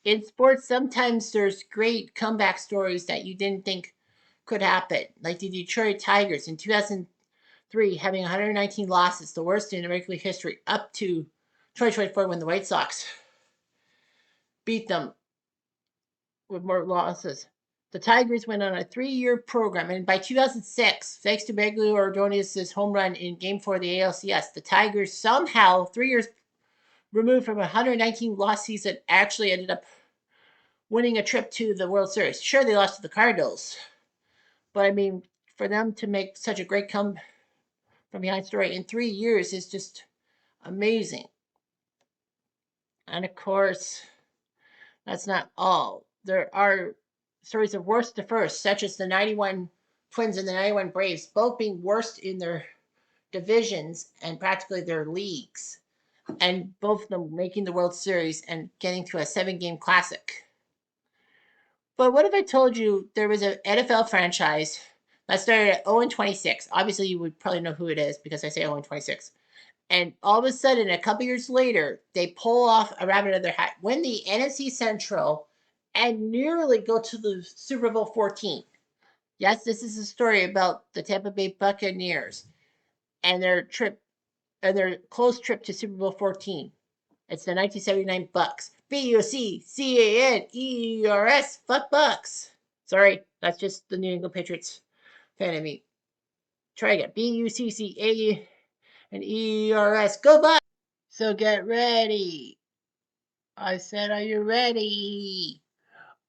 in sports, sometimes there's great comeback stories that you didn't think could happen, like the Detroit Tigers in 2003 having 119 losses, the worst in American League history, up to 2024 when the White Sox beat them with more losses. The Tigers went on a 3-year program, and by 2006, thanks to Miguel Ordonez's home run in Game 4 of the ALCS, the Tigers somehow, 3 years removed from a 119 loss season, actually ended up winning a trip to the World Series. Sure, they lost to the Cardinals, but I mean, for them to make such a great come from behind story in 3 years is just amazing. And of course, that's not all. There are stories of worst to first, such as the 91 Twins and the 91 Braves, both being worst in their divisions and practically their leagues, and both of them making the World Series and getting to a 7-game classic. But what if I told you there was an NFL franchise that started at 0-26? Obviously, you would probably know who it is because I say 0-26. And all of a sudden, a couple years later, they pull off a rabbit out of their hat, win the NFC Central, and nearly go to the Super Bowl 14. Yes, this is a story about the Tampa Bay Buccaneers and their close trip to Super Bowl 14. It's the 1979 Bucs. Buccaneers. Fuck Bucks. Sorry, that's just the New England Patriots fan of me. Try again. Bucca and ERS. Go Bucks! So get ready. I said, are you ready?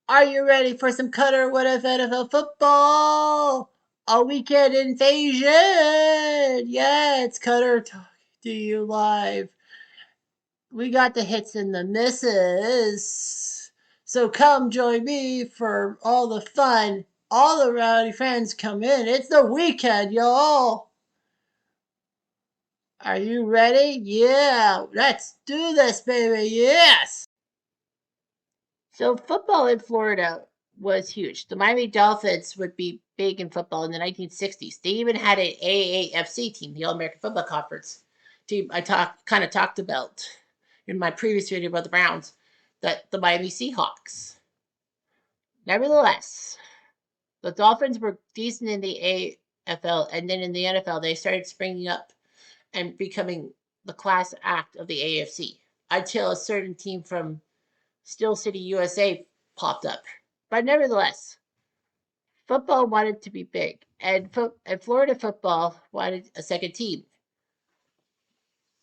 Are you ready for some Cutter What If NFL football? A weekend invasion! Yeah, it's Cutter talking to you live. We got the hits and the misses. So come join me for all the fun. All the rowdy fans come in. It's the weekend, y'all. Are you ready? Yeah, let's do this, baby. Yes. So football in Florida was huge. The Miami Dolphins would be big in football in the 1960s. They even had an AAFC team, the All American Football Conference team. I talked about in my previous video about the Browns, that the Miami Seahawks. Nevertheless, the Dolphins were decent in the AFL, and then in the NFL, they started springing up and becoming the class act of the AFC until a certain team from Steel City, USA popped up. But nevertheless, football wanted to be big, and Florida football wanted a second team.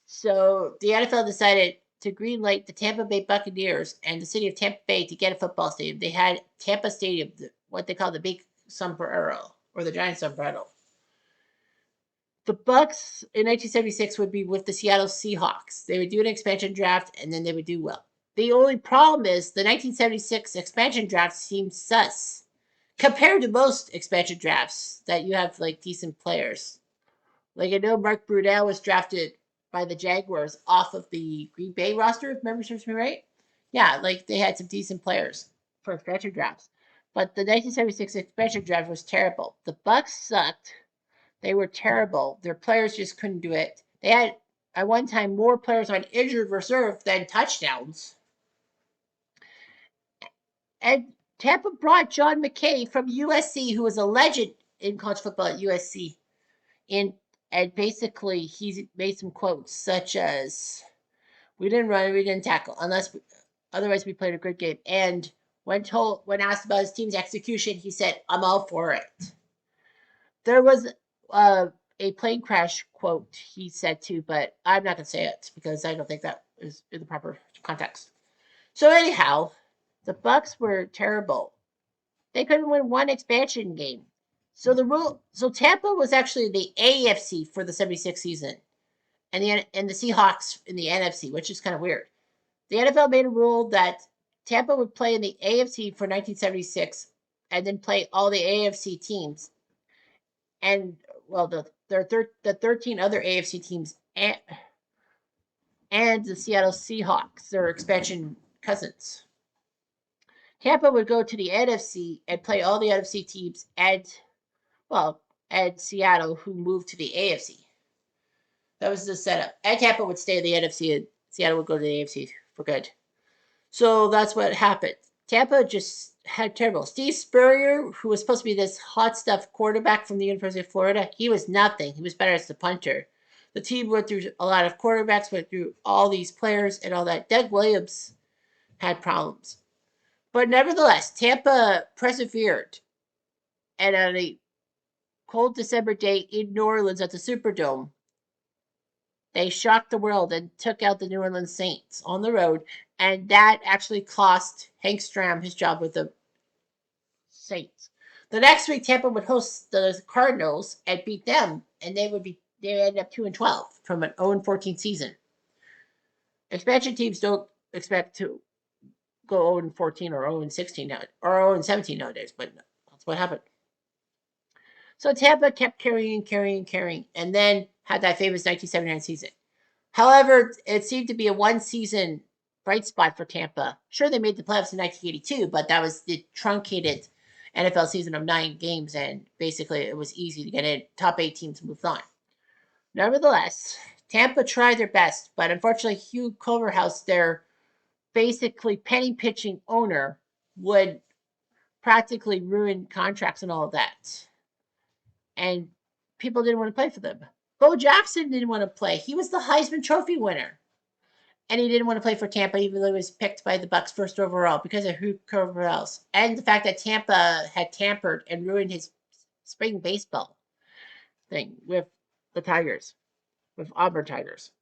So the NFL decided to greenlight the Tampa Bay Buccaneers and the city of Tampa Bay to get a football stadium. They had Tampa Stadium, what they call the Big Sombrero or the Giant Sombrero. The Bucs in 1976 would be with the Seattle Seahawks. They would do an expansion draft and then they would do well. The only problem is the 1976 expansion draft seems sus compared to most expansion drafts that you have like decent players. Like I know Mark Brunell was drafted by the Jaguars off of the Green Bay roster, if memory serves me right. Yeah, like they had some decent players for expansion drafts. But the 1976 expansion draft was terrible. The Bucs sucked. They were terrible. Their players just couldn't do it. They had at one time more players on injured reserve than touchdowns. And Tampa brought John McKay from USC, who was a legend in college football at USC, in, and basically he made some quotes such as, "We didn't run, we didn't tackle, otherwise we played a good game." And when asked about his team's execution, he said, "I'm all for it." There was a plane crash quote he said too, but I'm not gonna say it because I don't think that is in the proper context. So anyhow, the Bucs were terrible. They couldn't win one expansion game. So Tampa was actually the AFC for the 76 season, and the Seahawks in the NFC, which is kind of weird. The NFL made a rule that Tampa would play in the AFC for 1976, and then play all the AFC teams, and well, the 13 other AFC teams and the Seattle Seahawks, their expansion cousins. Tampa would go to the NFC and play all the NFC teams and Seattle, who moved to the AFC. That was the setup. And Tampa would stay in the NFC and Seattle would go to the AFC for good. So that's what happened. Tampa just had terrible. Steve Spurrier, who was supposed to be this hot stuff quarterback from the University of Florida, he was nothing. He was better as the punter. The team went through a lot of quarterbacks, went through all these players and all that. Doug Williams had problems. But nevertheless, Tampa persevered. And on a cold December day in New Orleans at the Superdome, they shocked the world and took out the New Orleans Saints on the road. And that actually cost Hank Stram his job with the Saints. The next week, Tampa would host the Cardinals and beat them, and they end up 2-12 from an 0-14 season. Expansion teams don't expect to go 0-14 or 0-16 now, or 0-17 nowadays, but that's what happened. So Tampa kept carrying, and then had that famous 1979 season. However, it seemed to be a one-season bright spot for Tampa. Sure, they made the playoffs in 1982, but that was the truncated NFL season of 9 games, and basically it was easy to get in. Top 8 teams moved on. Nevertheless, Tampa tried their best, but unfortunately, Hugh Culverhouse, their basically penny pitching owner, would practically ruin contracts and all of that. And people didn't want to play for them. Bo Jackson didn't want to play. He was the Heisman Trophy winner. And he didn't want to play for Tampa, even though he was picked by the Bucs first overall because of whoever else, and the fact that Tampa had tampered and ruined his spring baseball thing with the Tigers, with Auburn Tigers.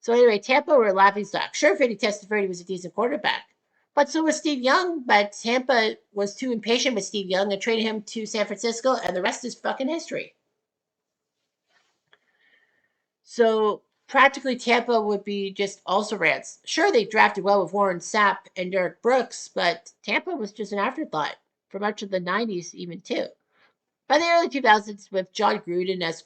So anyway, Tampa were a laughing stock. Sure, Freddie Testaverde was a decent quarterback, but so was Steve Young. But Tampa was too impatient with Steve Young and traded him to San Francisco, and the rest is fucking history. So practically Tampa would be just also rants. Sure, they drafted well with Warren Sapp and Derek Brooks, but Tampa was just an afterthought for much of the 90s, even too. By the early 2000s, with John Gruden as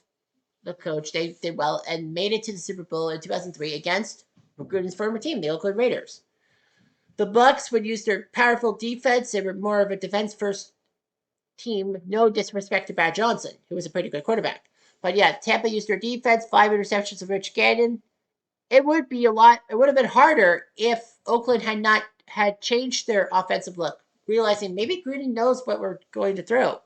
the coach, they did well and made it to the Super Bowl in 2003 against Gruden's former team, the Oakland Raiders. The Bucs would use their powerful defense. They were more of a defense-first team. No disrespect to Brad Johnson, who was a pretty good quarterback. But yeah, Tampa used their defense, 5 interceptions of Rich Gannon. It would have been harder if Oakland had not had changed their offensive look, realizing maybe Gruden knows what we're going to throw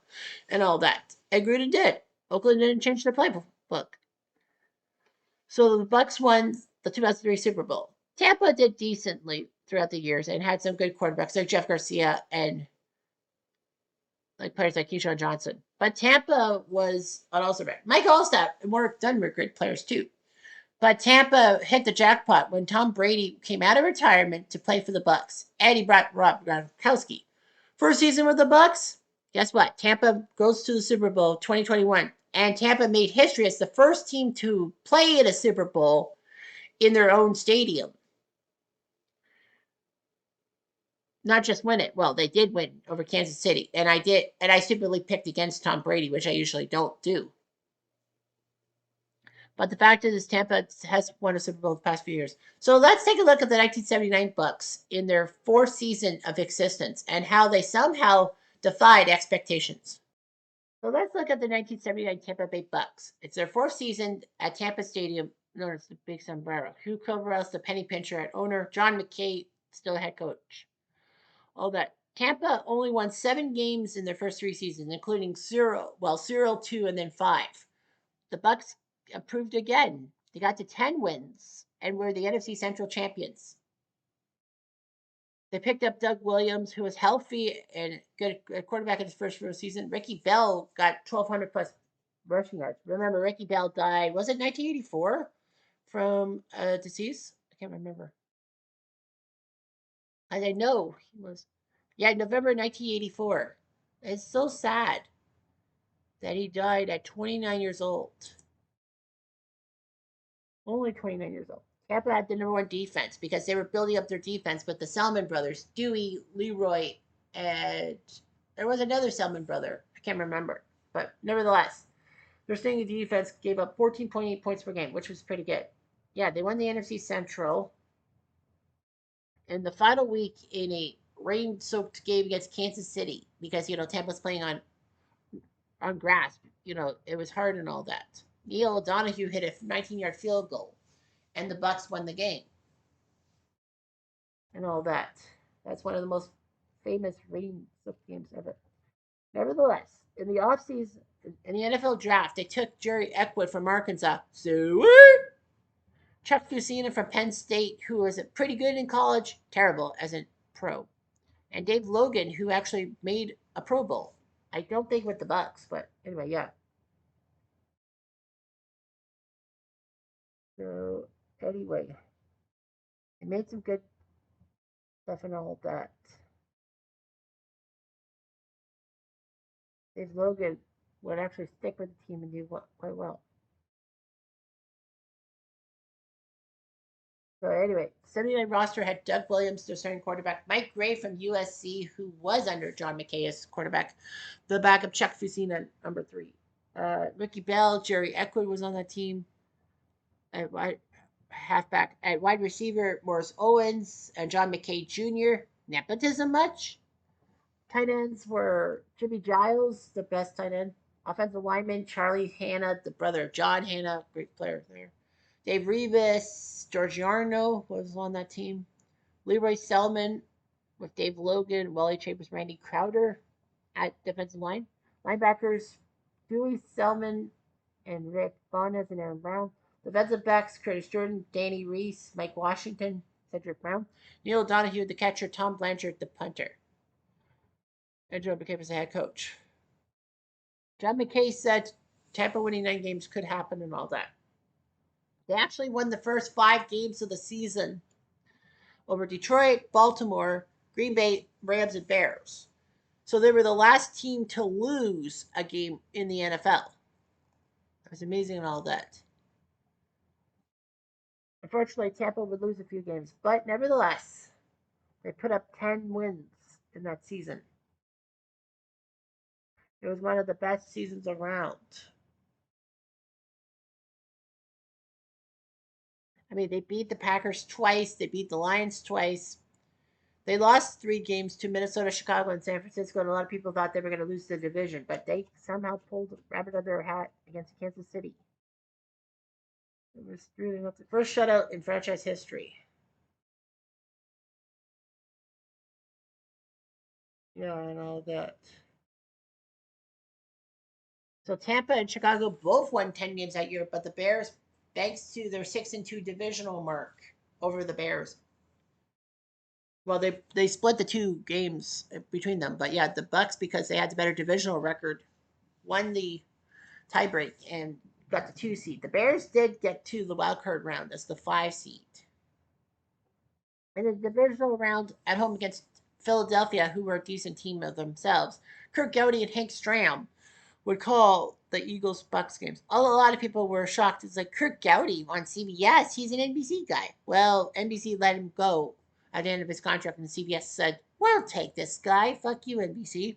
and all that. And Gruden did. Oakland didn't change their playbook. So the Bucs won the 2003 Super Bowl. Tampa did decently throughout the years and had some good quarterbacks like Jeff Garcia and like players like Keyshawn Johnson. But Tampa was an also bad. Mike Allstott and Warwick Dunn were great players too. But Tampa hit the jackpot when Tom Brady came out of retirement to play for the Bucs, and he brought Rob Gronkowski. First season with the Bucs, guess what? Tampa goes to the Super Bowl 2021, and Tampa made history as the first team to play in a Super Bowl in their own stadium. Not just win it. Well, they did win over Kansas City, and I stupidly picked against Tom Brady, which I usually don't do. But the fact is, Tampa has won a Super Bowl the past few years. So let's take a look at the 1979 Bucs in their fourth season of existence and how they somehow defied expectations. So let's look at the 1979 Tampa Bay Bucs. It's their fourth season at Tampa Stadium, known as the Big Sombrero. Hugh Culverhouse, the penny pincher at owner. John McKay, still head coach. All that. Tampa only won 7 games in their first 3 seasons, including 0, 2, and then 5. The Bucs improved again. They got to 10 wins and were the NFC Central champions. They picked up Doug Williams, who was healthy and good quarterback in his first real season. Ricky Bell got 1,200 plus rushing yards. Remember, Ricky Bell died, was it 1984 from disease? I can't remember. I know he was. Yeah, November 1984. It's so sad that he died at 29 years old. Only 29 years old. Tampa had the number 1 defense because they were building up their defense with the Selman brothers, Dewey, Leroy, and there was another Selman brother. I can't remember. But nevertheless, their starting defense gave up 14.8 points per game, which was pretty good. Yeah, they won the NFC Central in the final week in a rain-soaked game against Kansas City because, Tampa's playing on grass. It was hard and all that. Neil O'Donoghue hit a 19-yard field goal, and the Bucs won the game, and all that. That's one of the most famous rain soaked games ever. Nevertheless, in the offseason, in the NFL draft, they took Jerry Eckwood from Arkansas. So what? Chuck Fusina from Penn State, who was pretty good in college, terrible as a pro. And Dave Logan, who actually made a Pro Bowl. I don't think with the Bucs, but anyway, yeah. So anyway, they made some good stuff and all of that. Dave Logan would actually stick with the team and do quite well. So anyway, 79 roster had Doug Williams, their starting quarterback, Mike Gray from USC, who was under John McKay as quarterback, the backup Chuck Fusina, number 3. Ricky Bell, Jerry Eckwood was on that team. At halfback, at wide receiver, Morris Owens and John McKay Jr. Nepotism much? Tight ends were Jimmy Giles, the best tight end. Offensive lineman, Charlie Hanna, the brother of John Hanna, great player there. Dave Revis, Giorgiano was on that team. Leroy Selman with Dave Logan, Wally Chambers, Randy Crowder at defensive line. Linebackers, Dewey Selman and Rick Bonas and Aaron Brown. Defensive backs, Curtis Jordan, Danny Reese, Mike Washington, Cedric Brown. Neil Donahue, the catcher, Tom Blanchard, the punter. And Joe McKay was the head coach. John McKay said Tampa winning 9 games could happen and all that. They actually won the first 5 games of the season over Detroit, Baltimore, Green Bay, Rams, and Bears. So they were the last team to lose a game in the NFL. It was amazing and all that. Unfortunately, Tampa would lose a few games, but nevertheless, they put up 10 wins in that season. It was one of the best seasons around. I mean, they beat the Packers twice, they beat the Lions twice. They lost 3 games to Minnesota, Chicago, and San Francisco, and a lot of people thought they were going to lose the division, but they somehow pulled a rabbit out of their hat against Kansas City. It was really not the first shutout in franchise history. Yeah, and all that. So Tampa and Chicago both won 10 games that year, but the Bears, thanks to their 6-2 divisional mark over the Bears. Well, they split the 2 games between them, but yeah, the Bucs, because they had the better divisional record, won the tiebreak and got the 2 seed. The Bears did get to the wild card round as the 5 seed. In the divisional round at home against Philadelphia, who were a decent team of themselves, Kirk Gowdy and Hank Stram would call the Eagles Bucs games. A lot of people were shocked. It's like Kirk Gowdy on CBS. He's an NBC guy. Well, NBC let him go at the end of his contract, and CBS said, "We'll take this guy. Fuck you, NBC."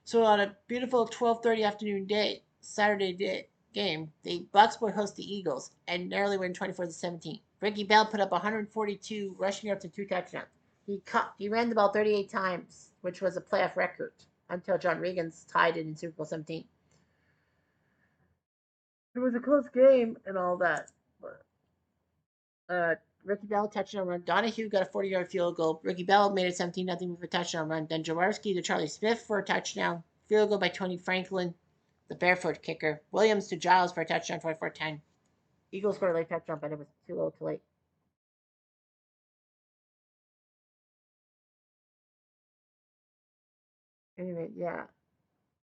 So on a beautiful 12:30 afternoon day, Saturday day game, the Bucs would host the Eagles and narrowly win 24-17. Ricky Bell put up 142 rushing yards and 2 touchdowns. He ran the ball 38 times, which was a playoff record until John Regan's tied it in Super Bowl 17. It was a close game and all that. Ricky Bell touchdown run. Donahue got a 40-yard field goal. Ricky Bell made it 17-0 with a touchdown run. Then Jaworski to Charlie Smith for a touchdown. Field goal by Tony Franklin, the barefoot kicker. Williams to Giles for a touchdown, 24-10. Eagles scored a late touchdown, but it was too little too late. Anyway, yeah.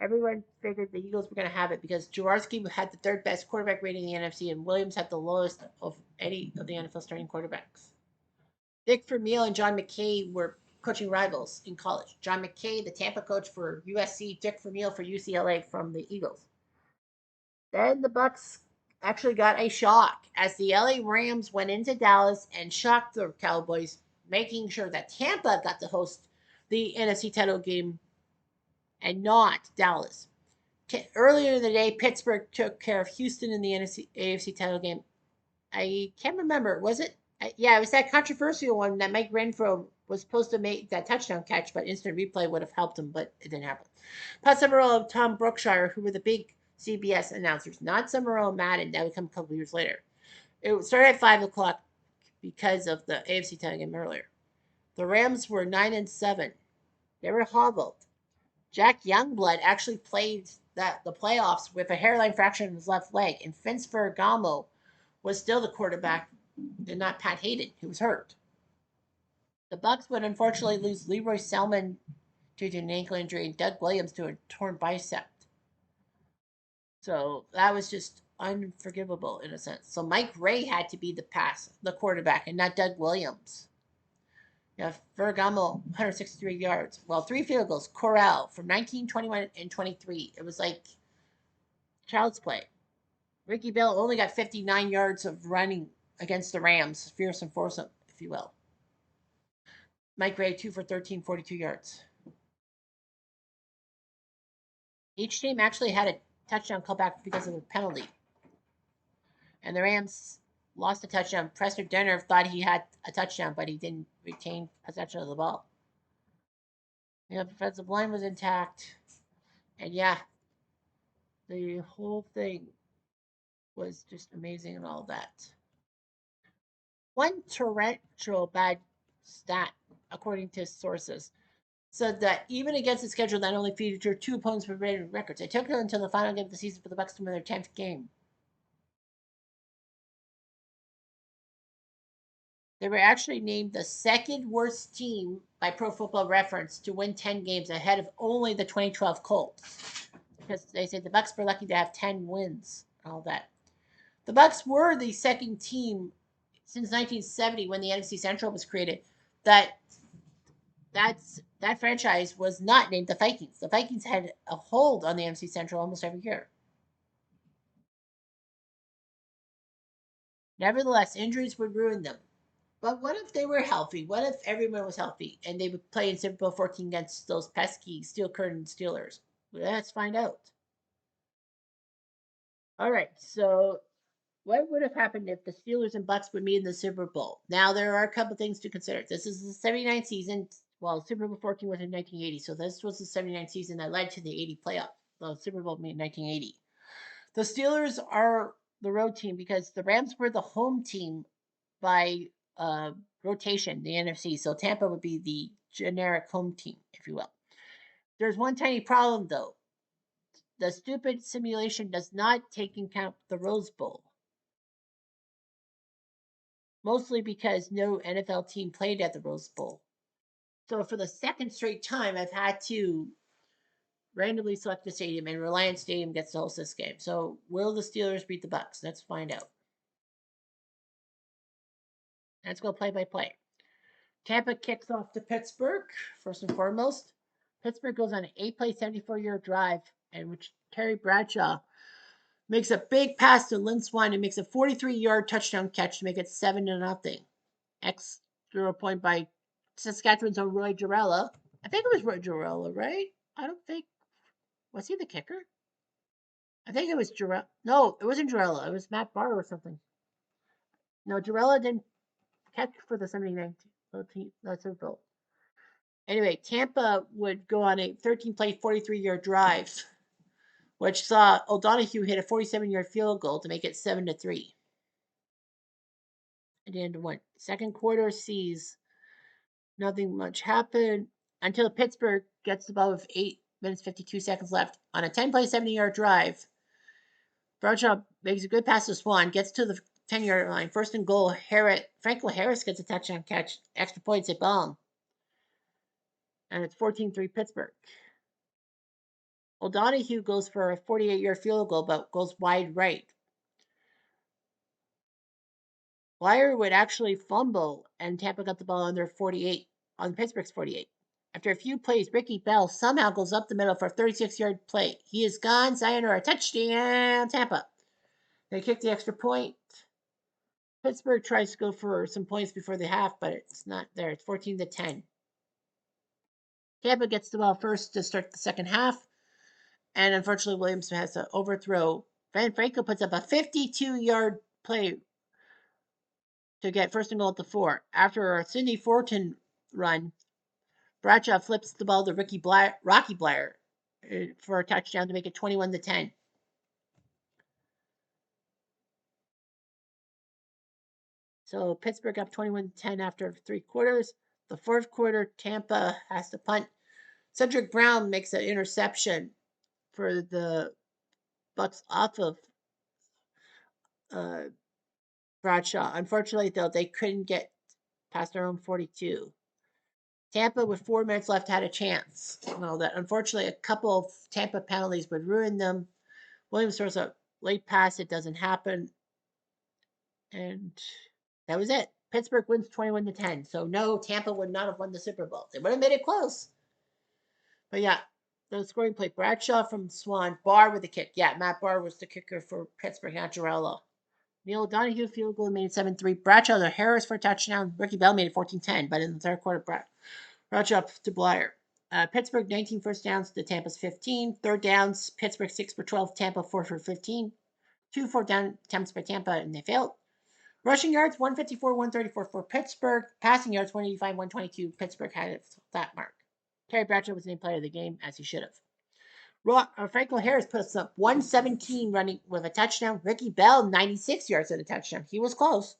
Everyone figured the Eagles were going to have it because Jaworski had the 3rd best quarterback rating in the NFC, and Williams had the lowest of any of the NFL starting quarterbacks. Dick Vermeil and John McKay were coaching rivals in college. John McKay, the Tampa coach for USC, Dick Vermeil for UCLA from the Eagles. Then the Bucs actually got a shock as the LA Rams went into Dallas and shocked the Cowboys, making sure that Tampa got to host the NFC title game and not Dallas. Earlier in the day, Pittsburgh took care of Houston in the AFC title game. I can't remember. Was it? Yeah, it was that controversial one that Mike Renfro was supposed to make that touchdown catch, but instant replay would have helped him, but it didn't happen. Pat Summerall and Tom Brookshire, who were the big CBS announcers, not Summerall and Madden. That would come a couple years later. It started at 5 o'clock because of the AFC title game earlier. The Rams were 9-7. They were hobbled. Jack Youngblood actually played the playoffs with a hairline fracture in his left leg, and Vince Ferragamo was still the quarterback, and not Pat Hayden, who was hurt. The Bucs would unfortunately lose Leroy Selman due to an ankle injury and Doug Williams to a torn bicep. So that was just unforgivable in a sense. So Mike Ray had to be the quarterback, and not Doug Williams. Yeah, Ferragamo, 163 yards. Well, 3 field goals. Corral from 19, 21, and 23. It was like child's play. Ricky Bell only got 59 yards of running against the Rams. Fearsome foursome, if you will. Mike Ray, 2 for 13, 42 yards. Each team actually had a touchdown callback because of a penalty. And the Rams lost a touchdown. Preston Denner thought he had a touchdown, but he didn't retain possession of the ball. The offensive line was intact. And yeah, the whole thing was just amazing and all that. One torrential bad stat, according to sources, said that even against a schedule that only featured 2 opponents with rated records, it took until the final game of the season for the Bucs to win their 10th game. They were actually named the second worst team by Pro Football Reference to win 10 games, ahead of only the 2012 Colts, because they said the Bucs were lucky to have 10 wins and all that. The Bucs were the second team since 1970, when the NFC Central was created, that franchise was not named the Vikings. The Vikings had a hold on the NFC Central almost every year. Nevertheless, injuries would ruin them. But what if they were healthy? What if everyone was healthy and they would play in Super Bowl 14 against those pesky steel curtain Steelers? Let's find out. All right, so what would have happened if the Steelers and Bucs would meet in the Super Bowl? Now, there are a couple things to consider. This is the 79 season. Well, Super Bowl 14 was in 1980, so this was the 79 season that led to the 80 playoff. The Super Bowl made in 1980. The Steelers are the road team because the Rams were the home team by rotation, the NFC. So Tampa would be the generic home team, if you will. There's one tiny problem, though. The stupid simulation does not take into account the Rose Bowl. Mostly because no NFL team played at the Rose Bowl. So for the second straight time, I've had to randomly select the stadium, and Reliance Stadium gets to host this game. So will the Steelers beat the Bucs? Let's find out. Let's go play by play. Tampa kicks off to Pittsburgh, first and foremost. Pittsburgh goes on an 8-play, 74-yard drive, in which Terry Bradshaw makes a big pass to Lynn Swann and makes a 43-yard touchdown catch to make it 7-0. Extra point by Saskatchewan's own Roy Girella. I think it was Roy Girella, right? I don't think. Was he the kicker? I think it was Girella. No, it wasn't Girella. It was Matt Barr or something. No, Girella didn't catch for the 79 Super Bowl. Anyway, Tampa would go on a 13-play, 43-yard drive, which saw O'Donohue hit a 47-yard field goal to make it 7-3. At the end of one. Second quarter sees nothing much happen until Pittsburgh gets the ball with 8 minutes 52 seconds left on a 10-play, 70-yard drive. Bradshaw makes a good pass to Swan, gets to the 10-yard line, first and goal. Franco Harris gets a touchdown catch, extra points at bomb. And it's 14-3 Pittsburgh. O'Donohue goes for a 48-yard field goal, but goes wide right. Wire would actually fumble, and Tampa got the ball on their 48, on Pittsburgh's 48. After a few plays, Ricky Bell somehow goes up the middle for a 36-yard play. He is gone, sayonara, touchdown, Tampa. They kick the extra point. Pittsburgh tries to go for some points before the half, but it's not there. It's 14-10. Tampa gets the ball first to start the second half, and unfortunately, Williams has to overthrow. Van Franco puts up a 52-yard play to get first and goal at the 4. After a Sidney Fortin run, Bradshaw flips the ball to Rocky Bleier for a touchdown to make it 21-10. So Pittsburgh up 21-10 after 3 quarters. The fourth quarter, Tampa has to punt. Cedric Brown makes an interception for the Bucs off of uh, Bradshaw. Unfortunately, though, they couldn't get past their own 42. Tampa, with 4 minutes left, had a chance. Well, that unfortunately a couple of Tampa penalties would ruin them. Williams throws a late pass. It doesn't happen. And that was it. Pittsburgh wins 21-10. So no, Tampa would not have won the Super Bowl. They would have made it close. But yeah, the scoring play. Bradshaw from Swan. Barr with the kick. Yeah, Matt Barr was the kicker for Pittsburgh, not Jarello. Neil Donahue field goal made 7-3. Bradshaw to Harris for a touchdown. Ricky Bell made it 14-10. But in the third quarter, Bradshaw to Blair. Pittsburgh 19 first downs to Tampa's 15. Third downs, Pittsburgh 6 for 12, Tampa 4 for 15. 2 fourth down attempts by Tampa, and they failed. Rushing yards 154, 134 for Pittsburgh. Passing yards 185, 122. Pittsburgh had it that mark. Terry Bradshaw was named player of the game, as he should have. Franco Harris puts up 117 running with a touchdown. Ricky Bell 96 yards at a touchdown. He was close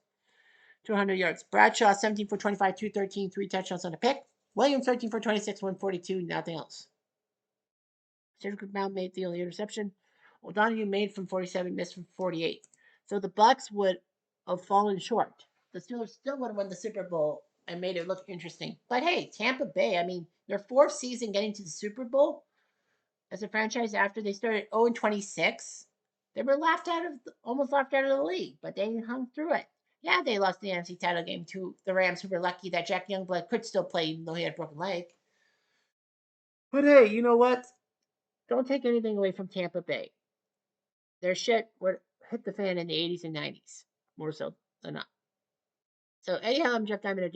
to 100 yards. Bradshaw 17 for 25, 213, 3 touchdowns on a pick. Williams 13 for 26, 142, nothing else. Cedric Brown made the only interception. O'Donoghue made from 47, missed from 48. So the Bucs would have fallen short. The Steelers still would have won the Super Bowl and made it look interesting. But hey, Tampa Bay, I mean, their fourth season getting to the Super Bowl as a franchise after they started 0-26, they were almost laughed out of the league, but they hung through it. Yeah, they lost the NFC title game to the Rams, who were lucky that Jack Youngblood could still play even though he had a broken leg. But hey, you know what? Don't take anything away from Tampa Bay. Their shit would hit the fan in the 80s and 90s, more so than not. So anyhow, I'm Jeff Diamond.